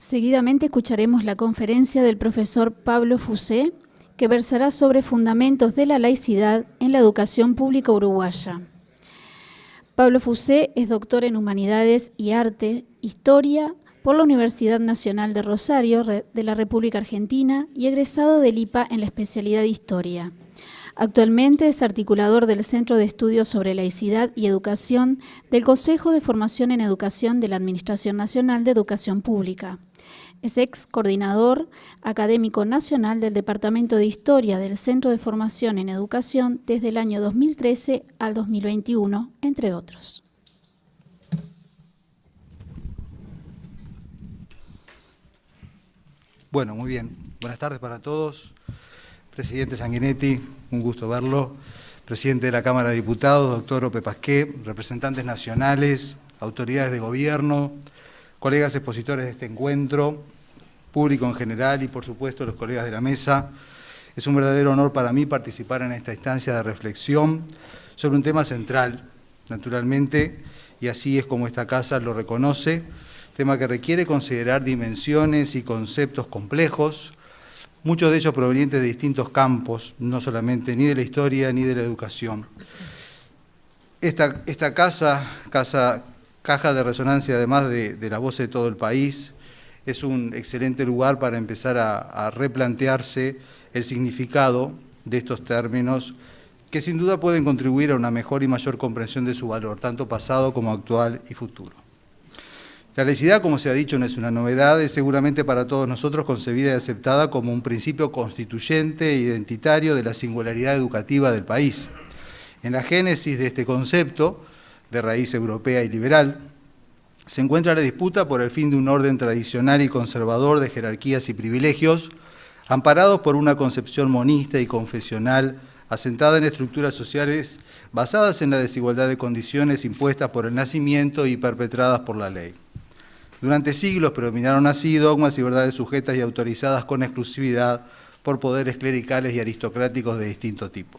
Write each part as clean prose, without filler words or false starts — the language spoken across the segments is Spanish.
Seguidamente escucharemos la conferencia del profesor Pablo Fusé, que versará sobre fundamentos de la laicidad en la educación pública uruguaya. Pablo Fusé es doctor en Humanidades y Arte, Historia, por la Universidad Nacional de Rosario de la República Argentina y egresado del IPA en la especialidad de Historia. Actualmente es articulador del Centro de Estudios sobre Laicidad y Educación del Consejo de Formación en Educación de la Administración Nacional de Educación Pública. Es ex coordinador académico nacional del Departamento de Historia del Centro de Formación en Educación desde el año 2013 al 2021, entre otros. Bueno, muy bien. Buenas tardes para todos. Presidente Sanguinetti, un gusto verlo. Presidente de la Cámara de Diputados, doctor Ope Pasqué, representantes nacionales, autoridades de gobierno, colegas expositores de este encuentro, público en general y, por supuesto, los colegas de la mesa. Es un verdadero honor para mí participar en esta instancia de reflexión sobre un tema central, naturalmente, y así es como esta casa lo reconoce, tema que requiere considerar dimensiones y conceptos complejos, muchos de ellos provenientes de distintos campos, no solamente ni de la historia ni de la educación. Esta caja de resonancia, además de la voz de todo el país, es un excelente lugar para empezar a replantearse el significado de estos términos que sin duda pueden contribuir a una mejor y mayor comprensión de su valor, tanto pasado como actual y futuro. La laicidad, como se ha dicho, no es una novedad, es seguramente para todos nosotros concebida y aceptada como un principio constituyente e identitario de la singularidad educativa del país. En la génesis de este concepto, de raíz europea y liberal, se encuentra la disputa por el fin de un orden tradicional y conservador de jerarquías y privilegios, amparados por una concepción monista y confesional asentada en estructuras sociales basadas en la desigualdad de condiciones impuestas por el nacimiento y perpetradas por la ley. Durante siglos predominaron así dogmas y verdades sujetas y autorizadas con exclusividad por poderes clericales y aristocráticos de distinto tipo.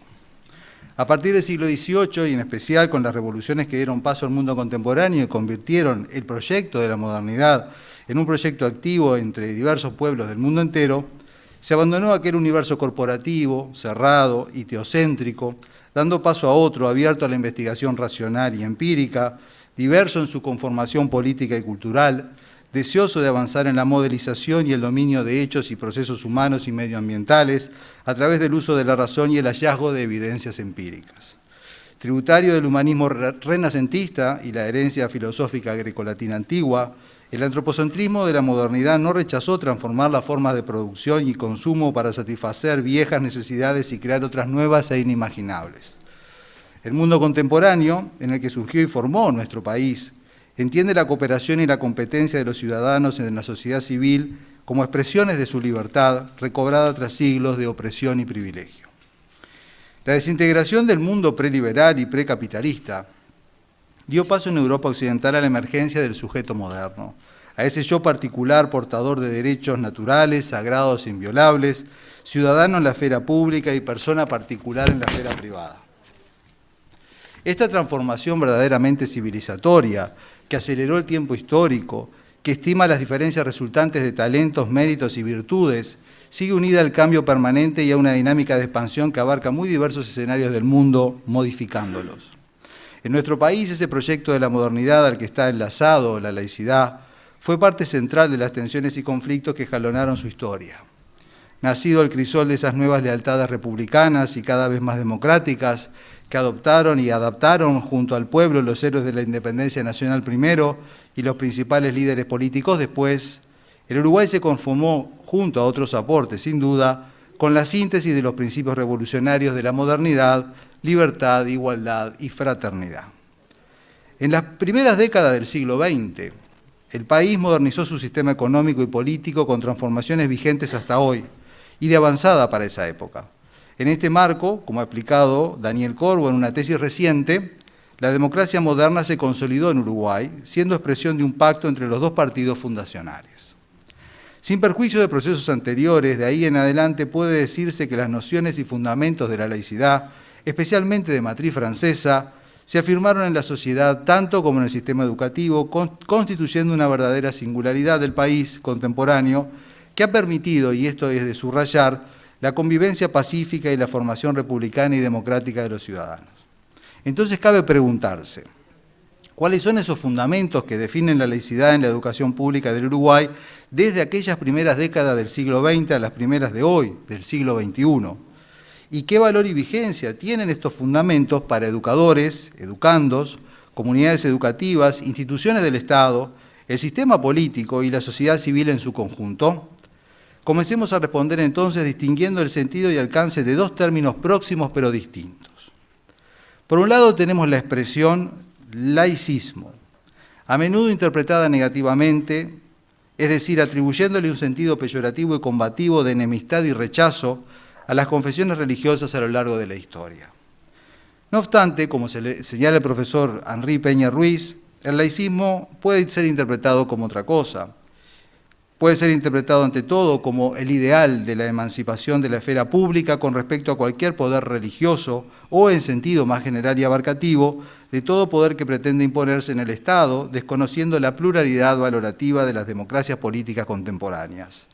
A partir del siglo XVIII, y en especial con las revoluciones que dieron paso al mundo contemporáneo y convirtieron el proyecto de la modernidad en un proyecto activo entre diversos pueblos del mundo entero, se abandonó aquel universo corporativo, cerrado y teocéntrico, dando paso a otro abierto a la investigación racional y empírica, diverso en su conformación política y cultural, deseoso de avanzar en la modelización y el dominio de hechos y procesos humanos y medioambientales a través del uso de la razón y el hallazgo de evidencias empíricas. Tributario del humanismo renacentista y la herencia filosófica grecolatina antigua, el antropocentrismo de la modernidad no rechazó transformar las formas de producción y consumo para satisfacer viejas necesidades y crear otras nuevas e inimaginables. El mundo contemporáneo, en el que surgió y formó nuestro país, entiende la cooperación y la competencia de los ciudadanos en la sociedad civil como expresiones de su libertad, recobrada tras siglos de opresión y privilegio. La desintegración del mundo preliberal y precapitalista dio paso en Europa Occidental a la emergencia del sujeto moderno, a ese yo particular portador de derechos naturales, sagrados e inviolables, ciudadano en la esfera pública y persona particular en la esfera privada. Esta transformación verdaderamente civilizatoria, que aceleró el tiempo histórico, que estima las diferencias resultantes de talentos, méritos y virtudes, sigue unida al cambio permanente y a una dinámica de expansión que abarca muy diversos escenarios del mundo, modificándolos. En nuestro país, ese proyecto de la modernidad al que está enlazado la laicidad fue parte central de las tensiones y conflictos que jalonaron su historia. Nacido el crisol de esas nuevas lealtades republicanas y cada vez más democráticas, que adoptaron y adaptaron junto al pueblo los héroes de la independencia nacional primero y los principales líderes políticos después, el Uruguay se conformó, junto a otros aportes sin duda, con la síntesis de los principios revolucionarios de la modernidad, libertad, igualdad y fraternidad. En las primeras décadas del siglo XX, el país modernizó su sistema económico y político con transformaciones vigentes hasta hoy y de avanzada para esa época. En este marco, como ha explicado Daniel Corvo en una tesis reciente, la democracia moderna se consolidó en Uruguay, siendo expresión de un pacto entre los dos partidos fundacionales. Sin perjuicio de procesos anteriores, de ahí en adelante puede decirse que las nociones y fundamentos de la laicidad, especialmente de matriz francesa, se afirmaron en la sociedad tanto como en el sistema educativo, constituyendo una verdadera singularidad del país contemporáneo que ha permitido, y esto es de subrayar, la convivencia pacífica y la formación republicana y democrática de los ciudadanos. Entonces cabe preguntarse, ¿cuáles son esos fundamentos que definen la laicidad en la educación pública del Uruguay desde aquellas primeras décadas del siglo XX a las primeras de hoy, del siglo XXI? ¿Y qué valor y vigencia tienen estos fundamentos para educadores, educandos, comunidades educativas, instituciones del Estado, el sistema político y la sociedad civil en su conjunto? Comencemos a responder entonces distinguiendo el sentido y alcance de dos términos próximos pero distintos. Por un lado tenemos la expresión laicismo, a menudo interpretada negativamente, es decir, atribuyéndole un sentido peyorativo y combativo de enemistad y rechazo a las confesiones religiosas a lo largo de la historia. No obstante, como señala el profesor Henry Peña Ruiz, el laicismo puede ser interpretado como otra cosa. Puede ser interpretado ante todo como el ideal de la emancipación de la esfera pública con respecto a cualquier poder religioso o, en sentido más general y abarcativo, de todo poder que pretende imponerse en el Estado, desconociendo la pluralidad valorativa de las democracias políticas contemporáneas.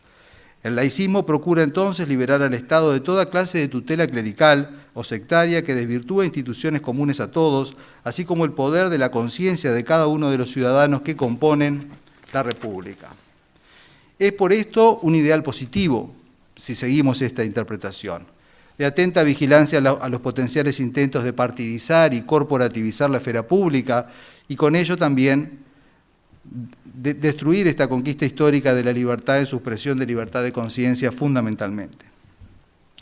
El laicismo procura entonces liberar al Estado de toda clase de tutela clerical o sectaria que desvirtúa instituciones comunes a todos, así como el poder de la conciencia de cada uno de los ciudadanos que componen la República. Es por esto un ideal positivo, si seguimos esta interpretación, de atenta vigilancia a los potenciales intentos de partidizar y corporativizar la esfera pública y con ello también destruir esta conquista histórica de la libertad en su expresión de libertad de conciencia fundamentalmente.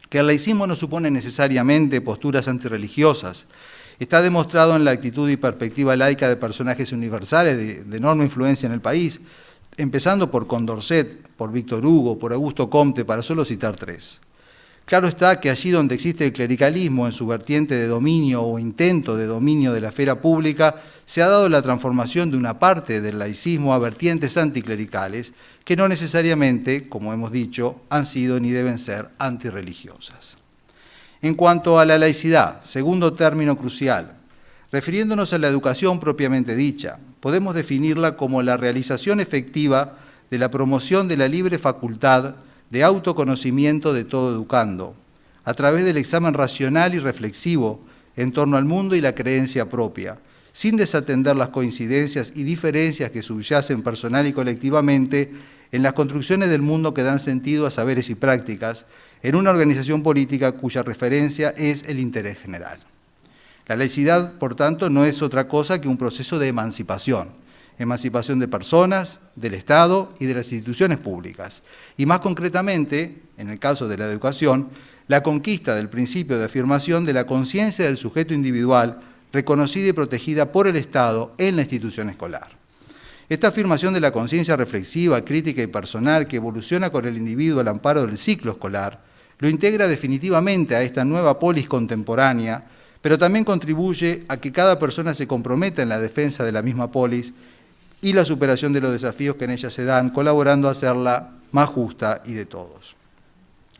Que el laicismo no supone necesariamente posturas antirreligiosas, está demostrado en la actitud y perspectiva laica de personajes universales de enorme influencia en el país, empezando por Condorcet, por Víctor Hugo, por Augusto Comte, para solo citar tres. Claro está que allí donde existe el clericalismo en su vertiente de dominio o intento de dominio de la esfera pública, se ha dado la transformación de una parte del laicismo a vertientes anticlericales, que no necesariamente, como hemos dicho, han sido ni deben ser antirreligiosas. En cuanto a la laicidad, segundo término crucial, refiriéndonos a la educación propiamente dicha, podemos definirla como la realización efectiva de la promoción de la libre facultad de autoconocimiento de todo educando, a través del examen racional y reflexivo en torno al mundo y la creencia propia, sin desatender las coincidencias y diferencias que subyacen personal y colectivamente en las construcciones del mundo que dan sentido a saberes y prácticas, en una organización política cuya referencia es el interés general. La laicidad, por tanto, no es otra cosa que un proceso de emancipación de personas, del Estado y de las instituciones públicas. Y más concretamente, en el caso de la educación, la conquista del principio de afirmación de la conciencia del sujeto individual, reconocida y protegida por el Estado en la institución escolar. Esta afirmación de la conciencia reflexiva, crítica y personal que evoluciona con el individuo al amparo del ciclo escolar, lo integra definitivamente a esta nueva polis contemporánea, pero también contribuye a que cada persona se comprometa en la defensa de la misma polis y la superación de los desafíos que en ella se dan, colaborando a hacerla más justa y de todos.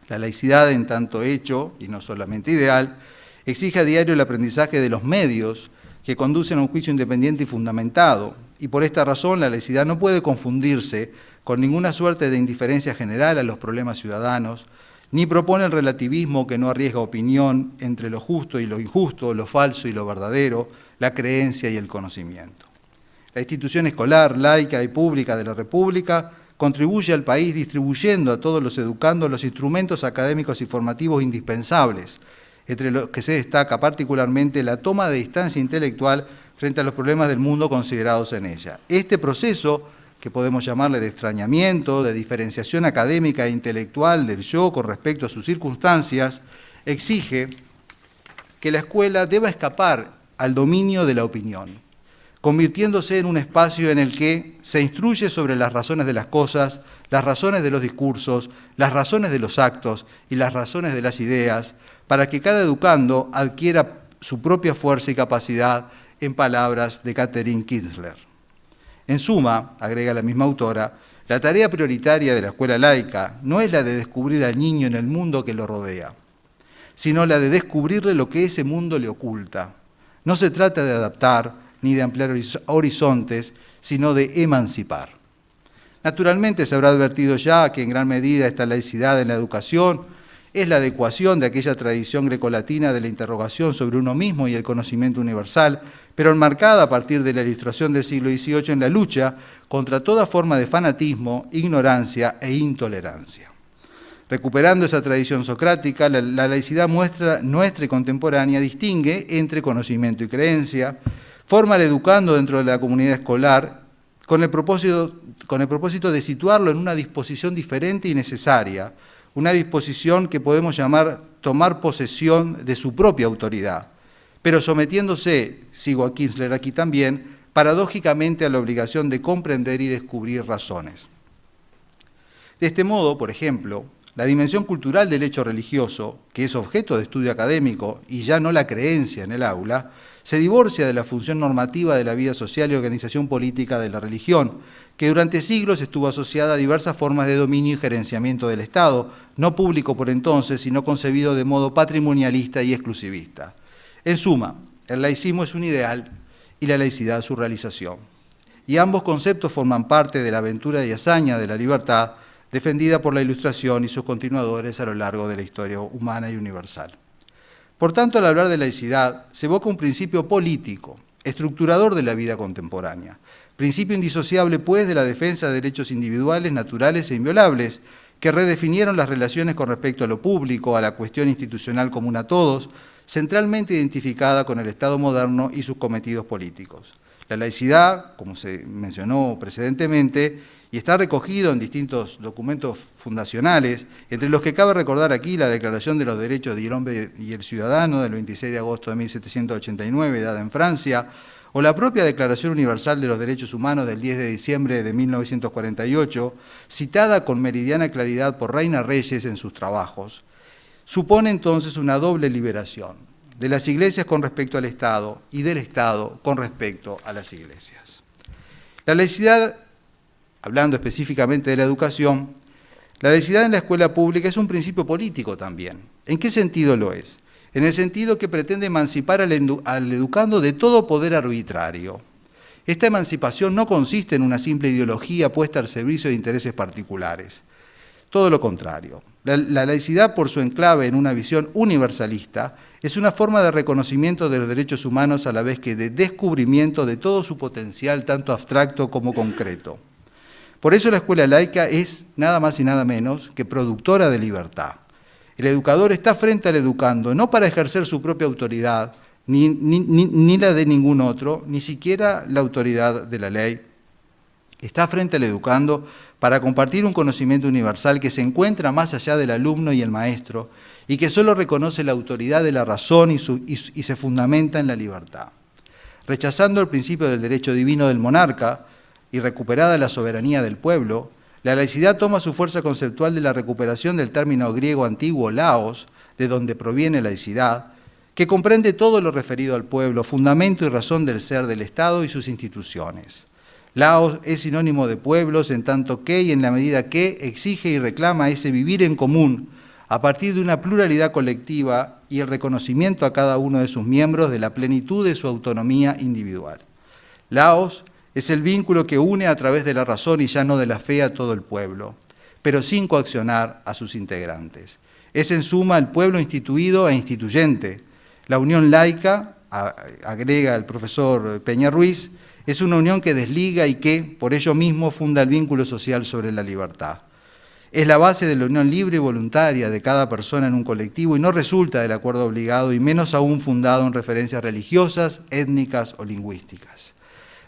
La laicidad, en tanto hecho, y no solamente ideal, exige a diario el aprendizaje de los medios que conducen a un juicio independiente y fundamentado, y por esta razón la laicidad no puede confundirse con ninguna suerte de indiferencia general a los problemas ciudadanos, ni propone el relativismo que no arriesga opinión entre lo justo y lo injusto, lo falso y lo verdadero, la creencia y el conocimiento. La institución escolar, laica y pública de la República contribuye al país distribuyendo a todos los educandos los instrumentos académicos y formativos indispensables, entre los que se destaca particularmente la toma de distancia intelectual frente a los problemas del mundo considerados en ella. Este proceso, que podemos llamarle de extrañamiento, de diferenciación académica e intelectual del yo con respecto a sus circunstancias, exige que la escuela deba escapar al dominio de la opinión, convirtiéndose en un espacio en el que se instruye sobre las razones de las cosas, las razones de los discursos, las razones de los actos y las razones de las ideas, para que cada educando adquiera su propia fuerza y capacidad, en palabras de Catherine Kitzler. En suma, agrega la misma autora, la tarea prioritaria de la escuela laica no es la de descubrir al niño en el mundo que lo rodea, sino la de descubrirle lo que ese mundo le oculta, No se trata de adaptar ni de ampliar horizontes, sino de emancipar. Naturalmente se habrá advertido ya que en gran medida esta laicidad en la educación es la adecuación de aquella tradición grecolatina de la interrogación sobre uno mismo y el conocimiento universal, pero enmarcada a partir de la Ilustración del siglo XVIII en la lucha contra toda forma de fanatismo, ignorancia e intolerancia. Recuperando esa tradición socrática, la laicidad nuestra y contemporánea distingue entre conocimiento y creencia, forma al educando dentro de la comunidad escolar con el propósito de situarlo en una disposición diferente y necesaria, una disposición que podemos llamar tomar posesión de su propia autoridad, pero sometiéndose, sigo a Kinsler aquí también, paradójicamente a la obligación de comprender y descubrir razones. De este modo, por ejemplo, la dimensión cultural del hecho religioso, que es objeto de estudio académico y ya no la creencia en el aula, se divorcia de la función normativa de la vida social y organización política de la religión, que durante siglos estuvo asociada a diversas formas de dominio y gerenciamiento del Estado, no público por entonces, sino concebido de modo patrimonialista y exclusivista. En suma, el laicismo es un ideal y la laicidad su realización. Y ambos conceptos forman parte de la aventura y hazaña de la libertad, defendida por la Ilustración y sus continuadores a lo largo de la historia humana y universal. Por tanto, al hablar de laicidad, se evoca un principio político, estructurador de la vida contemporánea, principio indisociable, pues, de la defensa de derechos individuales, naturales e inviolables, que redefinieron las relaciones con respecto a lo público, a la cuestión institucional común a todos, centralmente identificada con el Estado moderno y sus cometidos políticos. La laicidad, como se mencionó precedentemente, y está recogido en distintos documentos fundacionales, entre los que cabe recordar aquí la Declaración de los Derechos del Hombre y el Ciudadano del 26 de agosto de 1789, dada en Francia, o la propia Declaración Universal de los Derechos Humanos del 10 de diciembre de 1948, citada con meridiana claridad por Reina Reyes en sus trabajos, supone entonces una doble liberación de las iglesias con respecto al Estado y del Estado con respecto a las iglesias. La laicidad, hablando específicamente de la educación, la laicidad en la escuela pública es un principio político también. ¿En qué sentido lo es? En el sentido que pretende emancipar al educando de todo poder arbitrario. Esta emancipación no consiste en una simple ideología puesta al servicio de intereses particulares. Todo lo contrario. La laicidad, por su enclave en una visión universalista, es una forma de reconocimiento de los derechos humanos a la vez que de descubrimiento de todo su potencial, tanto abstracto como concreto. Por eso la escuela laica es nada más y nada menos que productora de libertad. El educador está frente al educando, no para ejercer su propia autoridad, ni la de ningún otro, ni siquiera la autoridad de la ley. Está frente al educando para compartir un conocimiento universal que se encuentra más allá del alumno y el maestro, y que solo reconoce la autoridad de la razón y se fundamenta en la libertad. Rechazando el principio del derecho divino del monarca, y recuperada la soberanía del pueblo, la laicidad toma su fuerza conceptual de la recuperación del término griego antiguo laos, de donde proviene laicidad, que comprende todo lo referido al pueblo, fundamento y razón del ser del Estado y sus instituciones. Laos es sinónimo de pueblos en tanto que y en la medida que exige y reclama ese vivir en común a partir de una pluralidad colectiva y el reconocimiento a cada uno de sus miembros de la plenitud de su autonomía individual. Laos es el vínculo que une a través de la razón y ya no de la fe a todo el pueblo, pero sin coaccionar a sus integrantes. Es en suma el pueblo instituido e instituyente. La unión laica, agrega el profesor Peña Ruiz, es una unión que desliga y que, por ello mismo, funda el vínculo social sobre la libertad. Es la base de la unión libre y voluntaria de cada persona en un colectivo y no resulta del acuerdo obligado y menos aún fundado en referencias religiosas, étnicas o lingüísticas.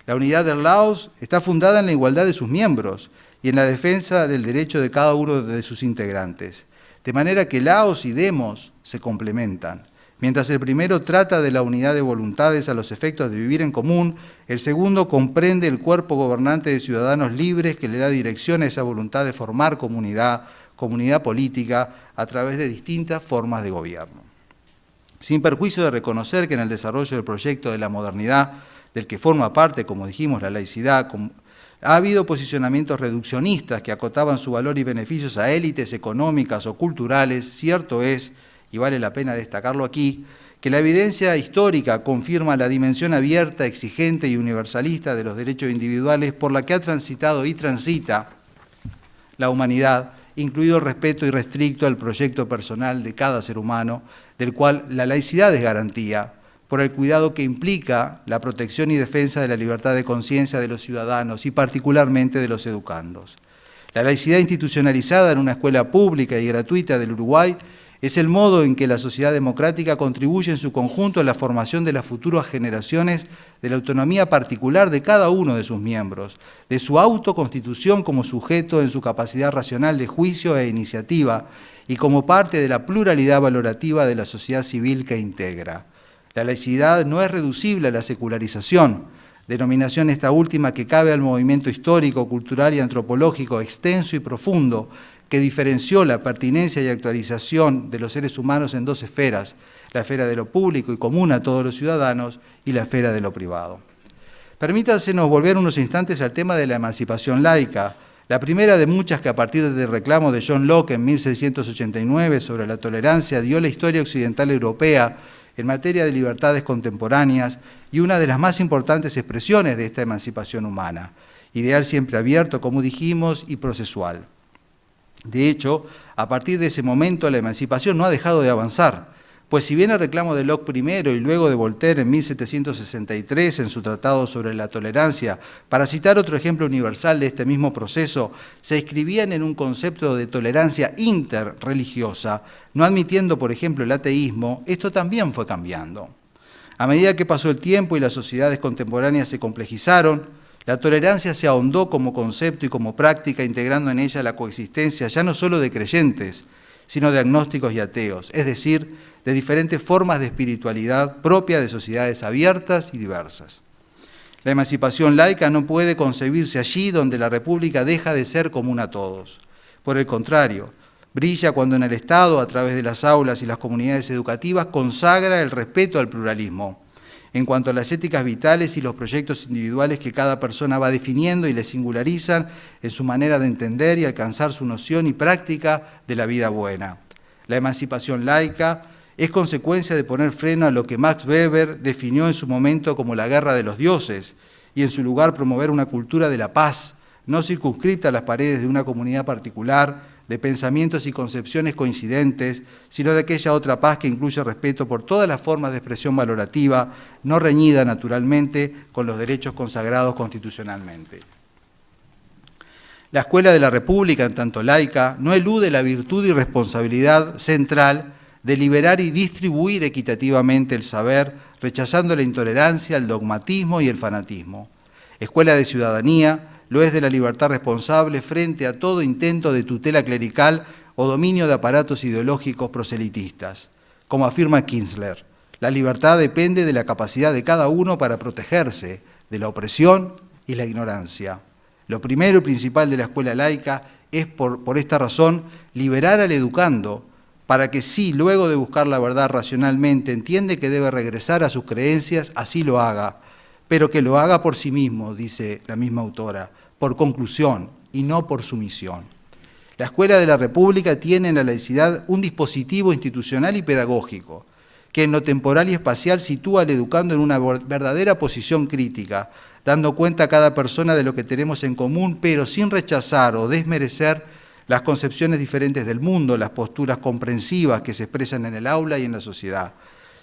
La unidad del Laos está fundada en la igualdad de sus miembros y en la defensa del derecho de cada uno de sus integrantes, de manera que Laos y Demos se complementan. Mientras el primero trata de la unidad de voluntades a los efectos de vivir en común, el segundo comprende el cuerpo gobernante de ciudadanos libres que le da dirección a esa voluntad de formar comunidad política a través de distintas formas de gobierno. Sin perjuicio de reconocer que en el desarrollo del proyecto de la modernidad, del que forma parte, como dijimos, la laicidad, ha habido posicionamientos reduccionistas que acotaban su valor y beneficios a élites económicas o culturales. Cierto es, y vale la pena destacarlo aquí, que la evidencia histórica confirma la dimensión abierta, exigente y universalista de los derechos individuales por la que ha transitado y transita la humanidad, incluido el respeto irrestricto al proyecto personal de cada ser humano, del cual la laicidad es garantía, por el cuidado que implica la protección y defensa de la libertad de conciencia de los ciudadanos y particularmente de los educandos. La laicidad institucionalizada en una escuela pública y gratuita del Uruguay es el modo en que la sociedad democrática contribuye en su conjunto a la formación de las futuras generaciones de la autonomía particular de cada uno de sus miembros, de su autoconstitución como sujeto en su capacidad racional de juicio e iniciativa y como parte de la pluralidad valorativa de la sociedad civil que integra. La laicidad no es reducible a la secularización, denominación esta última que cabe al movimiento histórico, cultural y antropológico extenso y profundo que diferenció la pertinencia y actualización de los seres humanos en dos esferas, la esfera de lo público y común a todos los ciudadanos y la esfera de lo privado. Permítasenos volver unos instantes al tema de la emancipación laica, la primera de muchas que a partir del reclamo de John Locke en 1689 sobre la tolerancia dio la historia occidental europea en materia de libertades contemporáneas y una de las más importantes expresiones de esta emancipación humana, ideal siempre abierto, como dijimos, y procesual. De hecho, a partir de ese momento la emancipación no ha dejado de avanzar, pues si bien el reclamo de Locke primero y luego de Voltaire en 1763 en su tratado sobre la tolerancia, para citar otro ejemplo universal de este mismo proceso, se inscribían en un concepto de tolerancia interreligiosa, no admitiendo, por ejemplo, el ateísmo, esto también fue cambiando. A medida que pasó el tiempo y las sociedades contemporáneas se complejizaron, la tolerancia se ahondó como concepto y como práctica, integrando en ella la coexistencia ya no solo de creyentes, sino de agnósticos y ateos, es decir, de diferentes formas de espiritualidad propia de sociedades abiertas y diversas. La emancipación laica no puede concebirse allí donde la República deja de ser común a todos. Por el contrario, brilla cuando en el Estado, a través de las aulas y las comunidades educativas, consagra el respeto al pluralismo, en cuanto a las éticas vitales y los proyectos individuales que cada persona va definiendo y le singularizan en su manera de entender y alcanzar su noción y práctica de la vida buena. La emancipación laica es consecuencia de poner freno a lo que Max Weber definió en su momento como la guerra de los dioses y en su lugar promover una cultura de la paz, no circunscripta a las paredes de una comunidad particular, de pensamientos y concepciones coincidentes, sino de aquella otra paz que incluye respeto por todas las formas de expresión valorativa, no reñida naturalmente con los derechos consagrados constitucionalmente. La Escuela de la República, en tanto laica, no elude la virtud y responsabilidad central de liberar y distribuir equitativamente el saber, rechazando la intolerancia, el dogmatismo y el fanatismo. Escuela de ciudadanía lo es de la libertad responsable frente a todo intento de tutela clerical o dominio de aparatos ideológicos proselitistas. Como afirma Kinsler, la libertad depende de la capacidad de cada uno para protegerse de la opresión y la ignorancia. Lo primero y principal de la escuela laica es, por esta razón, liberar al educando, para que si, luego de buscar la verdad racionalmente, entiende que debe regresar a sus creencias, así lo haga, pero que lo haga por sí mismo, dice la misma autora, por conclusión y no por sumisión. La Escuela de la República tiene en la laicidad un dispositivo institucional y pedagógico, que en lo temporal y espacial sitúa al educando en una verdadera posición crítica, dando cuenta a cada persona de lo que tenemos en común, pero sin rechazar o desmerecer las concepciones diferentes del mundo, las posturas comprensivas que se expresan en el aula y en la sociedad.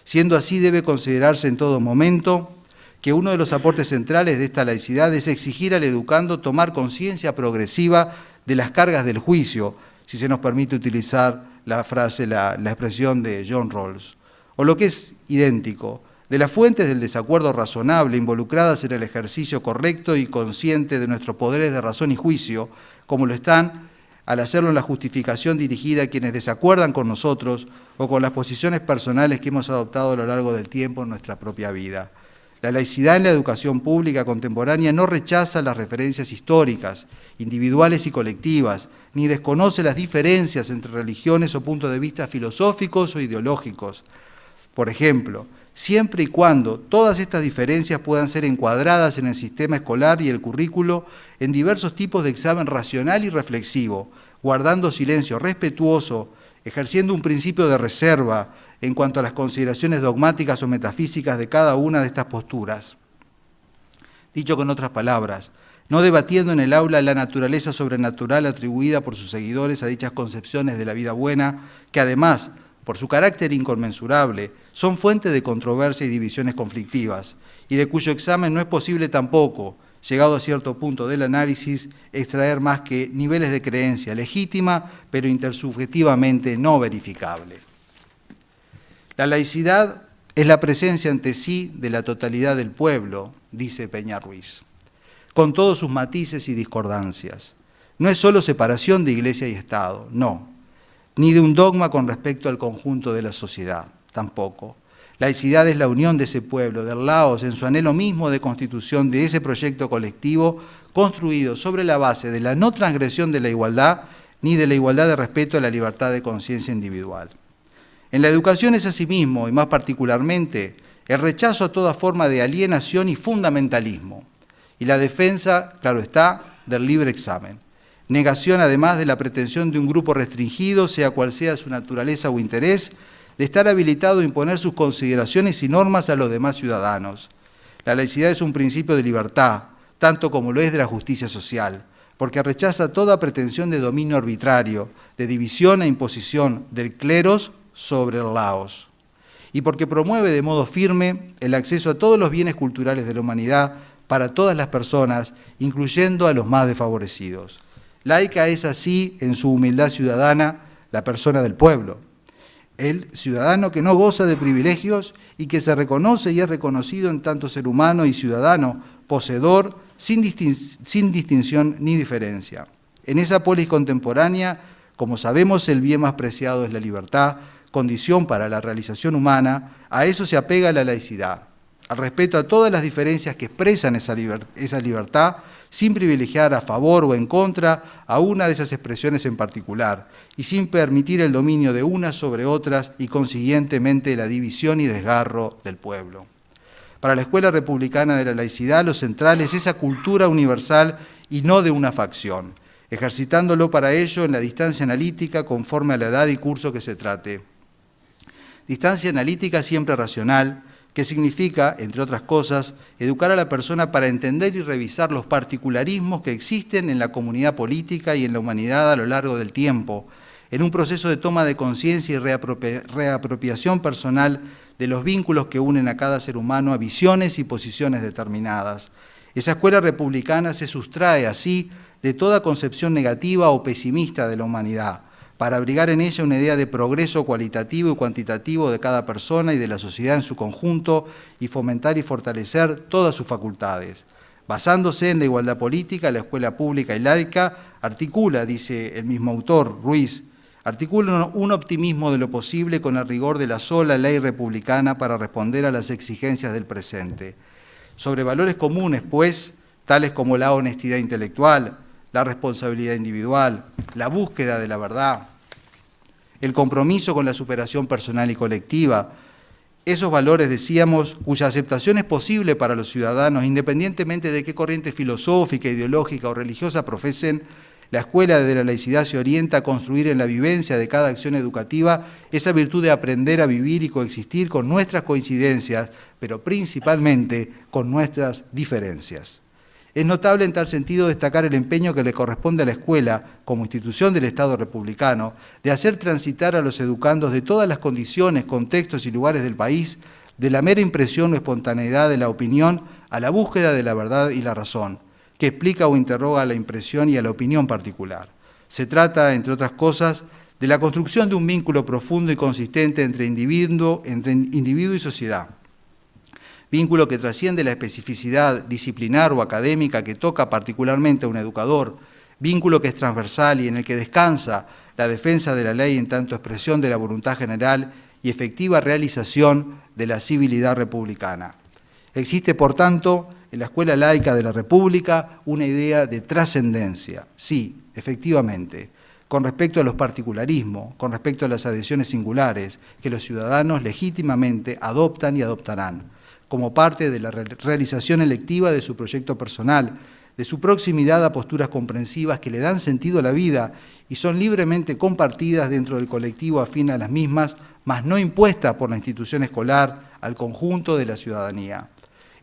Siendo así, debe considerarse en todo momento que uno de los aportes centrales de esta laicidad es exigir al educando tomar conciencia progresiva de las cargas del juicio, si se nos permite utilizar la frase, la expresión de John Rawls, o lo que es idéntico, de las fuentes del desacuerdo razonable involucradas en el ejercicio correcto y consciente de nuestros poderes de razón y juicio, como lo están al hacerlo en la justificación dirigida a quienes desacuerdan con nosotros o con las posiciones personales que hemos adoptado a lo largo del tiempo en nuestra propia vida. La laicidad en la educación pública contemporánea no rechaza las referencias históricas, individuales y colectivas, ni desconoce las diferencias entre religiones o puntos de vista filosóficos o ideológicos. Por ejemplo, siempre y cuando todas estas diferencias puedan ser encuadradas en el sistema escolar y el currículo en diversos tipos de examen racional y reflexivo, guardando silencio respetuoso, ejerciendo un principio de reserva en cuanto a las consideraciones dogmáticas o metafísicas de cada una de estas posturas. Dicho con otras palabras, no debatiendo en el aula la naturaleza sobrenatural atribuida por sus seguidores a dichas concepciones de la vida buena, que además, por su carácter inconmensurable, son fuente de controversia y divisiones conflictivas, y de cuyo examen no es posible tampoco, llegado a cierto punto del análisis, extraer más que niveles de creencia legítima, pero intersubjetivamente no verificable. La laicidad es la presencia ante sí de la totalidad del pueblo, dice Peña-Ruiz, con todos sus matices y discordancias. No es solo separación de Iglesia y Estado, no, ni de un dogma con respecto al conjunto de la sociedad, tampoco. Laicidad es la unión de ese pueblo, del Laos, en su anhelo mismo de constitución de ese proyecto colectivo construido sobre la base de la no transgresión de la igualdad, ni de la igualdad de respeto a la libertad de conciencia individual. En la educación es asimismo, y más particularmente, el rechazo a toda forma de alienación y fundamentalismo, y la defensa, claro está, del libre examen. Negación, además, de la pretensión de un grupo restringido, sea cual sea su naturaleza o interés, de estar habilitado a imponer sus consideraciones y normas a los demás ciudadanos. La laicidad es un principio de libertad, tanto como lo es de la justicia social, porque rechaza toda pretensión de dominio arbitrario, de división e imposición del cleros sobre el laos, y porque promueve de modo firme el acceso a todos los bienes culturales de la humanidad para todas las personas, incluyendo a los más desfavorecidos. Laica es así, en su humildad ciudadana, la persona del pueblo, el ciudadano que no goza de privilegios y que se reconoce y es reconocido en tanto ser humano y ciudadano, poseedor, sin distinción ni diferencia. En esa polis contemporánea, como sabemos, el bien más preciado es la libertad, condición para la realización humana. A eso se apega la laicidad, al respeto a todas las diferencias que expresan esa libertad, sin privilegiar a favor o en contra a una de esas expresiones en particular, y sin permitir el dominio de unas sobre otras y consiguientemente la división y desgarro del pueblo. Para la Escuela Republicana de la Laicidad, lo central es esa cultura universal y no de una facción, ejercitándolo para ello en la distancia analítica conforme a la edad y curso que se trate. Distancia analítica siempre racional, que significa, entre otras cosas, educar a la persona para entender y revisar los particularismos que existen en la comunidad política y en la humanidad a lo largo del tiempo, en un proceso de toma de conciencia y reapropiación personal de los vínculos que unen a cada ser humano a visiones y posiciones determinadas. Esa escuela republicana se sustrae así de toda concepción negativa o pesimista de la humanidad, para abrigar en ella una idea de progreso cualitativo y cuantitativo de cada persona y de la sociedad en su conjunto y fomentar y fortalecer todas sus facultades. Basándose en la igualdad política, la escuela pública y laica articula, dice el mismo autor, Ruiz, articula un optimismo de lo posible con el rigor de la sola ley republicana para responder a las exigencias del presente. Sobre valores comunes, pues, tales como la honestidad intelectual, la responsabilidad individual, la búsqueda de la verdad, el compromiso con la superación personal y colectiva, esos valores, decíamos, cuya aceptación es posible para los ciudadanos, independientemente de qué corriente filosófica, ideológica o religiosa profesen, la escuela de la laicidad se orienta a construir en la vivencia de cada acción educativa esa virtud de aprender a vivir y coexistir con nuestras coincidencias, pero principalmente con nuestras diferencias. Es notable en tal sentido destacar el empeño que le corresponde a la escuela, como institución del Estado republicano, de hacer transitar a los educandos de todas las condiciones, contextos y lugares del país, de la mera impresión o espontaneidad de la opinión a la búsqueda de la verdad y la razón, que explica o interroga a la impresión y a la opinión particular. Se trata, entre otras cosas, de la construcción de un vínculo profundo y consistente entre individuo y sociedad. Vínculo que trasciende la especificidad disciplinar o académica que toca particularmente a un educador, vínculo que es transversal y en el que descansa la defensa de la ley en tanto expresión de la voluntad general y efectiva realización de la civilidad republicana. Existe, por tanto, en la Escuela Laica de la República una idea de trascendencia, sí, efectivamente, con respecto a los particularismos, con respecto a las adhesiones singulares que los ciudadanos legítimamente adoptan y adoptarán, como parte de la realización electiva de su proyecto personal, de su proximidad a posturas comprensivas que le dan sentido a la vida y son libremente compartidas dentro del colectivo afín a las mismas, mas no impuestas por la institución escolar al conjunto de la ciudadanía.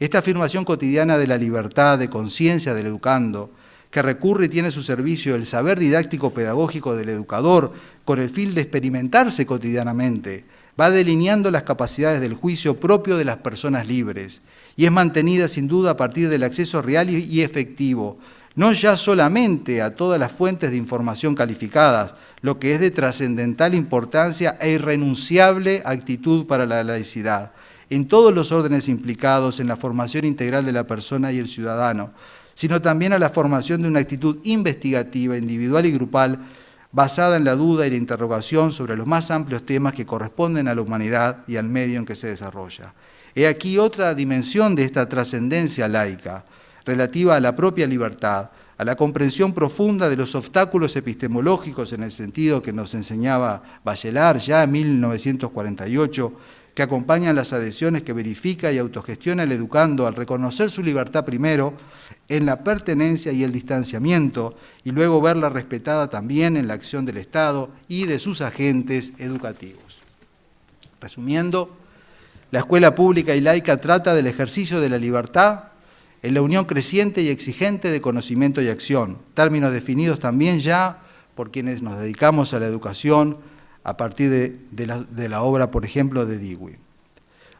Esta afirmación cotidiana de la libertad de conciencia del educando, que recurre y tiene a su servicio el saber didáctico pedagógico del educador con el fin de experimentarse cotidianamente, va delineando las capacidades del juicio propio de las personas libres y es mantenida sin duda a partir del acceso real y efectivo, no ya solamente a todas las fuentes de información calificadas, lo que es de trascendental importancia e irrenunciable actitud para la laicidad, en todos los órdenes implicados en la formación integral de la persona y el ciudadano, sino también a la formación de una actitud investigativa, individual y grupal, basada en la duda y la interrogación sobre los más amplios temas que corresponden a la humanidad y al medio en que se desarrolla. He aquí otra dimensión de esta trascendencia laica, relativa a la propia libertad, a la comprensión profunda de los obstáculos epistemológicos en el sentido que nos enseñaba Bachelard ya en 1948, que acompañan las adhesiones que verifica y autogestiona el educando al reconocer su libertad primero en la pertenencia y el distanciamiento y luego verla respetada también en la acción del Estado y de sus agentes educativos. Resumiendo, la escuela pública y laica trata del ejercicio de la libertad en la unión creciente y exigente de conocimiento y acción, términos definidos también ya por quienes nos dedicamos a la educación a partir de la obra, por ejemplo, de Dewey.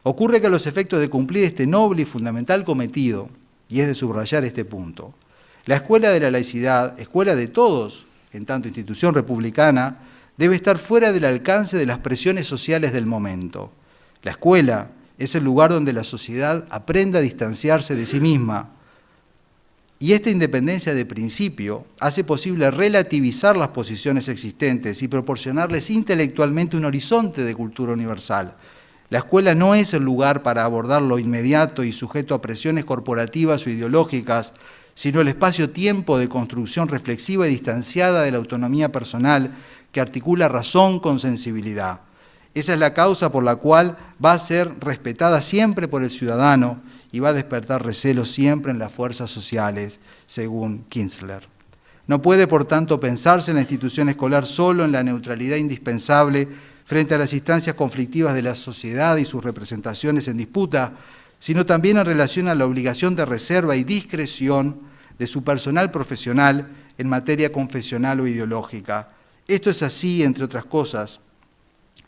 Ocurre que a los efectos de cumplir este noble y fundamental cometido, y es de subrayar este punto, la escuela de la laicidad, escuela de todos, en tanto institución republicana, debe estar fuera del alcance de las presiones sociales del momento. La escuela es el lugar donde la sociedad aprende a distanciarse de sí misma, y esta independencia de principio hace posible relativizar las posiciones existentes y proporcionarles intelectualmente un horizonte de cultura universal. La escuela no es el lugar para abordar lo inmediato y sujeto a presiones corporativas o ideológicas, sino el espacio-tiempo de construcción reflexiva y distanciada de la autonomía personal que articula razón con sensibilidad. Esa es la causa por la cual va a ser respetada siempre por el ciudadano y va a despertar recelo siempre en las fuerzas sociales, según Kinsler. No puede, por tanto, pensarse en la institución escolar solo en la neutralidad indispensable frente a las instancias conflictivas de la sociedad y sus representaciones en disputa, sino también en relación a la obligación de reserva y discreción de su personal profesional en materia confesional o ideológica. Esto es así, entre otras cosas,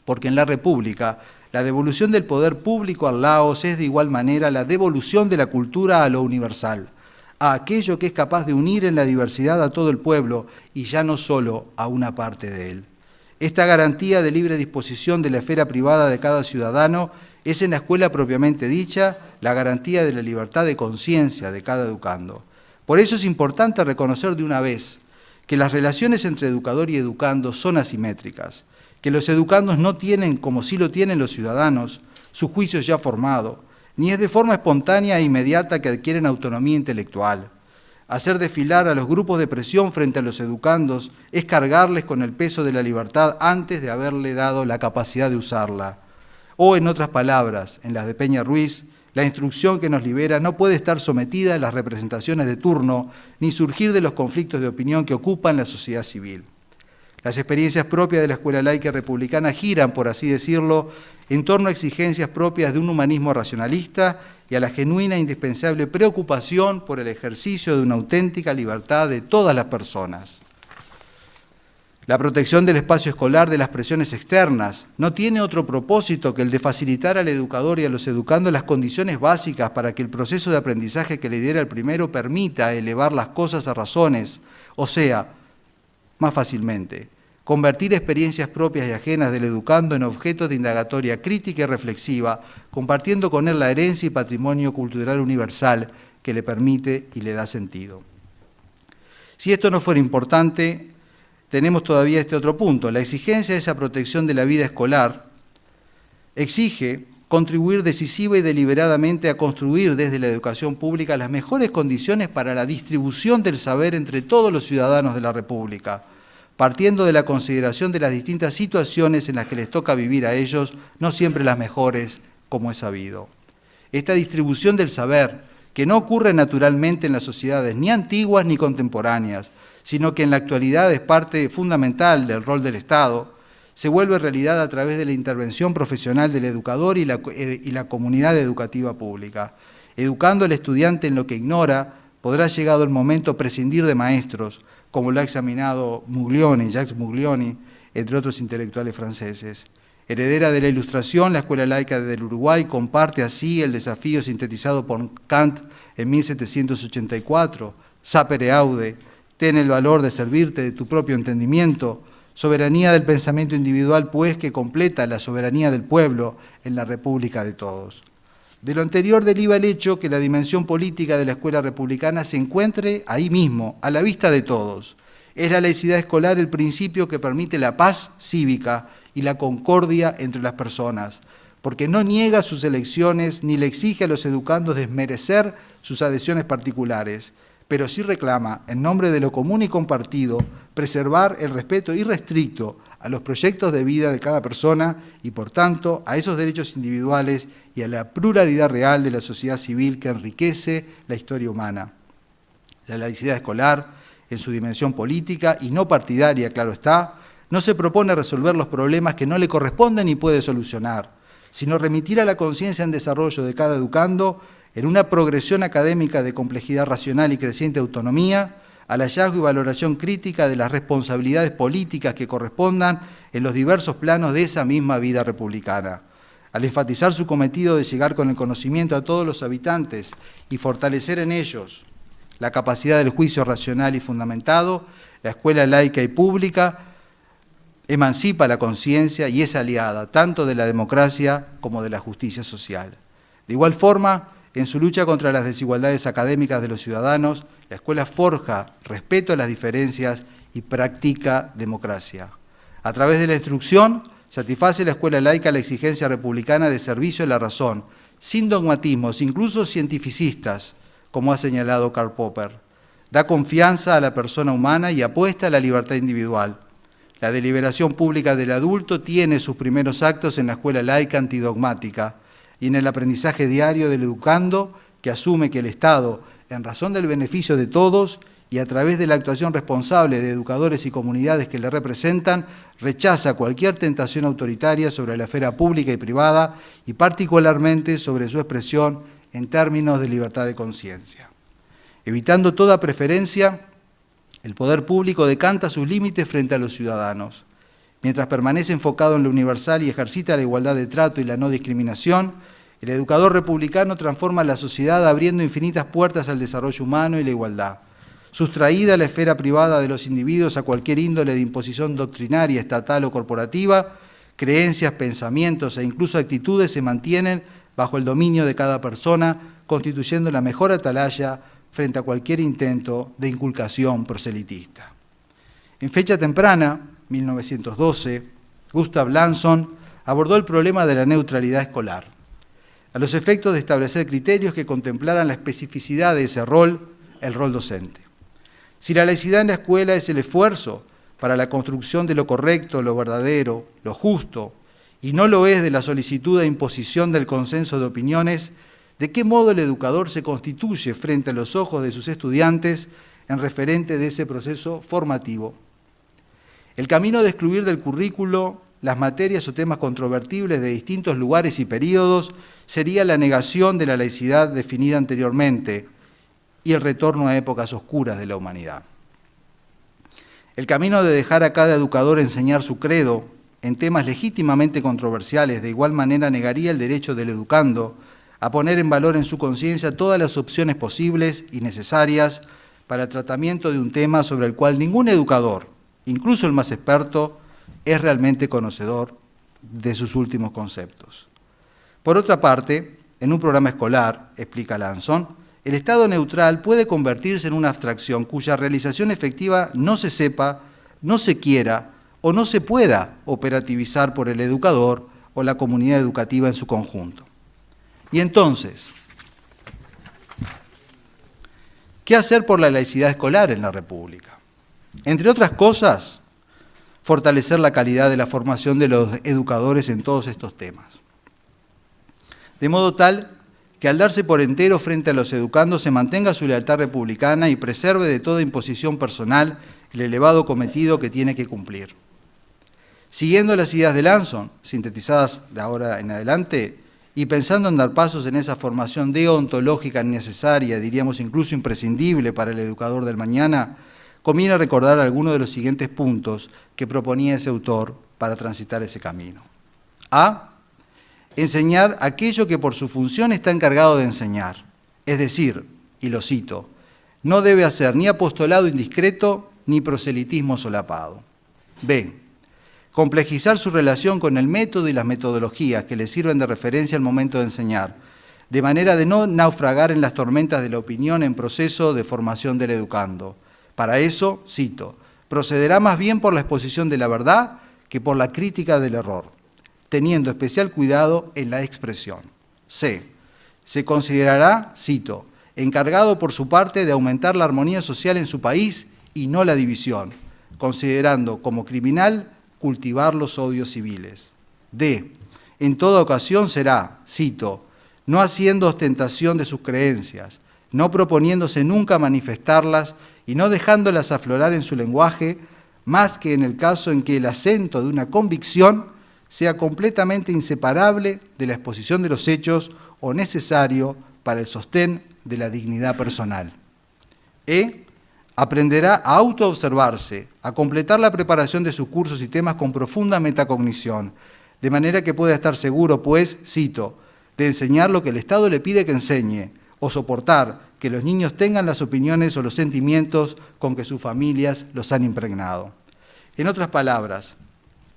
porque en la República la devolución del poder público al laos es de igual manera la devolución de la cultura a lo universal, a aquello que es capaz de unir en la diversidad a todo el pueblo y ya no solo a una parte de él. Esta garantía de libre disposición de la esfera privada de cada ciudadano es en la escuela propiamente dicha la garantía de la libertad de conciencia de cada educando. Por eso es importante reconocer de una vez que las relaciones entre educador y educando son asimétricas, que los educandos no tienen, como sí lo tienen los ciudadanos, su juicio ya formado, ni es de forma espontánea e inmediata que adquieren autonomía intelectual. Hacer desfilar a los grupos de presión frente a los educandos es cargarles con el peso de la libertad antes de haberle dado la capacidad de usarla. O, en otras palabras, en las de Peña Ruiz, la instrucción que nos libera no puede estar sometida a las representaciones de turno ni surgir de los conflictos de opinión que ocupan la sociedad civil. Las experiencias propias de la escuela laica republicana giran, por así decirlo, en torno a exigencias propias de un humanismo racionalista y a la genuina e indispensable preocupación por el ejercicio de una auténtica libertad de todas las personas. La protección del espacio escolar de las presiones externas no tiene otro propósito que el de facilitar al educador y a los educandos las condiciones básicas para que el proceso de aprendizaje que lidera el primero permita elevar las cosas a razones, o sea, más fácilmente, convertir experiencias propias y ajenas del educando en objetos de indagatoria crítica y reflexiva, compartiendo con él la herencia y patrimonio cultural universal que le permite y le da sentido. Si esto no fuera importante, tenemos todavía este otro punto. La exigencia de esa protección de la vida escolar exige contribuir decisiva y deliberadamente a construir desde la educación pública las mejores condiciones para la distribución del saber entre todos los ciudadanos de la República, partiendo de la consideración de las distintas situaciones en las que les toca vivir a ellos, no siempre las mejores, como es sabido. Esta distribución del saber, que no ocurre naturalmente en las sociedades ni antiguas ni contemporáneas, sino que en la actualidad es parte fundamental del rol del Estado, se vuelve realidad a través de la intervención profesional del educador y la comunidad educativa pública. Educando al estudiante en lo que ignora, podrá llegado el momento prescindir de maestros, como lo ha examinado Jacques Muglioni, entre otros intelectuales franceses. Heredera de la Ilustración, la Escuela Laica del Uruguay comparte así el desafío sintetizado por Kant en 1784, sapere aude, ten el valor de servirte de tu propio entendimiento, soberanía del pensamiento individual, pues, que completa la soberanía del pueblo en la República de todos. De lo anterior deriva el hecho que la dimensión política de la escuela republicana se encuentre ahí mismo, a la vista de todos. Es la laicidad escolar el principio que permite la paz cívica y la concordia entre las personas, porque no niega sus elecciones ni le exige a los educandos desmerecer sus adhesiones particulares, pero sí reclama, en nombre de lo común y compartido, preservar el respeto irrestricto a los proyectos de vida de cada persona y, por tanto, a esos derechos individuales y a la pluralidad real de la sociedad civil que enriquece la historia humana. La laicidad escolar, en su dimensión política y no partidaria, claro está, no se propone resolver los problemas que no le corresponden ni puede solucionar, sino remitir a la conciencia en desarrollo de cada educando en una progresión académica de complejidad racional y creciente autonomía, al hallazgo y valoración crítica de las responsabilidades políticas que correspondan en los diversos planos de esa misma vida republicana. Al enfatizar su cometido de llegar con el conocimiento a todos los habitantes y fortalecer en ellos la capacidad del juicio racional y fundamentado, la escuela laica y pública emancipa la conciencia y es aliada tanto de la democracia como de la justicia social. De igual forma, en su lucha contra las desigualdades académicas de los ciudadanos, la escuela forja respeto a las diferencias y practica democracia. A través de la instrucción, satisface la escuela laica la exigencia republicana de servicio a la razón, sin dogmatismos, incluso cientificistas, como ha señalado Karl Popper. Da confianza a la persona humana y apuesta a la libertad individual. La deliberación pública del adulto tiene sus primeros actos en la escuela laica antidogmática y en el aprendizaje diario del educando que asume que el Estado, en razón del beneficio de todos y a través de la actuación responsable de educadores y comunidades que le representan, rechaza cualquier tentación autoritaria sobre la esfera pública y privada y particularmente sobre su expresión en términos de libertad de conciencia. Evitando toda preferencia, el poder público decanta sus límites frente a los ciudadanos. Mientras permanece enfocado en lo universal y ejercita la igualdad de trato y la no discriminación, el educador republicano transforma la sociedad abriendo infinitas puertas al desarrollo humano y la igualdad. Sustraída la esfera privada de los individuos a cualquier índole de imposición doctrinaria, estatal o corporativa, creencias, pensamientos e incluso actitudes se mantienen bajo el dominio de cada persona, constituyendo la mejor atalaya frente a cualquier intento de inculcación proselitista. En fecha temprana, 1912, Gustav Lanson abordó el problema de la neutralidad escolar, a los efectos de establecer criterios que contemplaran la especificidad de ese rol, el rol docente. Si la laicidad en la escuela es el esfuerzo para la construcción de lo correcto, lo verdadero, lo justo, y no lo es de la solicitud e imposición del consenso de opiniones, ¿de qué modo el educador se constituye frente a los ojos de sus estudiantes en referente de ese proceso formativo? El camino de excluir del currículo las materias o temas controvertibles de distintos lugares y períodos sería la negación de la laicidad definida anteriormente y el retorno a épocas oscuras de la humanidad. El camino de dejar a cada educador enseñar su credo en temas legítimamente controversiales de igual manera negaría el derecho del educando a poner en valor en su conciencia todas las opciones posibles y necesarias para el tratamiento de un tema sobre el cual ningún educador, incluso el más experto, es realmente conocedor de sus últimos conceptos. Por otra parte, en un programa escolar, explica Lanson, el estado neutral puede convertirse en una abstracción cuya realización efectiva no se sepa, no se quiera o no se pueda operativizar por el educador o la comunidad educativa en su conjunto. Y entonces, ¿qué hacer por la laicidad escolar en la República? Entre otras cosas, fortalecer la calidad de la formación de los educadores en todos estos temas. De modo tal que al darse por entero frente a los educandos se mantenga su lealtad republicana y preserve de toda imposición personal el elevado cometido que tiene que cumplir. Siguiendo las ideas de Lanson, sintetizadas de ahora en adelante, y pensando en dar pasos en esa formación deontológica necesaria, diríamos incluso imprescindible para el educador del mañana, conviene recordar algunos de los siguientes puntos que proponía ese autor para transitar ese camino. A. Enseñar aquello que por su función está encargado de enseñar. Es decir, y lo cito, no debe hacer ni apostolado indiscreto ni proselitismo solapado. B. Complejizar su relación con el método y las metodologías que le sirven de referencia al momento de enseñar, de manera de no naufragar en las tormentas de la opinión en proceso de formación del educando. Para eso, cito, procederá más bien por la exposición de la verdad que por la crítica del error, teniendo especial cuidado en la expresión. C. Se considerará, cito, encargado por su parte de aumentar la armonía social en su país y no la división, considerando como criminal cultivar los odios civiles. D. En toda ocasión será, cito, no haciendo ostentación de sus creencias, no proponiéndose nunca manifestarlas y no dejándolas aflorar en su lenguaje, más que en el caso en que el acento de una convicción sea completamente inseparable de la exposición de los hechos o necesario para el sostén de la dignidad personal. E. Aprenderá a autoobservarse, a completar la preparación de sus cursos y temas con profunda metacognición, de manera que pueda estar seguro, pues, cito, de enseñar lo que el Estado le pide que enseñe, o soportar que los niños tengan las opiniones o los sentimientos con que sus familias los han impregnado. En otras palabras,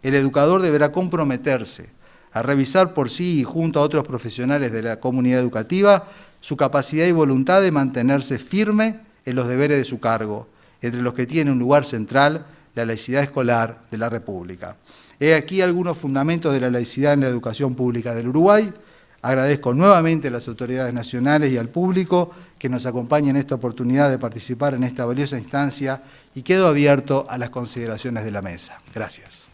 el educador deberá comprometerse a revisar por sí y junto a otros profesionales de la comunidad educativa su capacidad y voluntad de mantenerse firme en los deberes de su cargo, entre los que tiene un lugar central la laicidad escolar de la República. He aquí algunos fundamentos de la laicidad en la educación pública del Uruguay. Agradezco nuevamente a las autoridades nacionales y al público que nos acompañen en esta oportunidad de participar en esta valiosa instancia y quedo abierto a las consideraciones de la mesa. Gracias.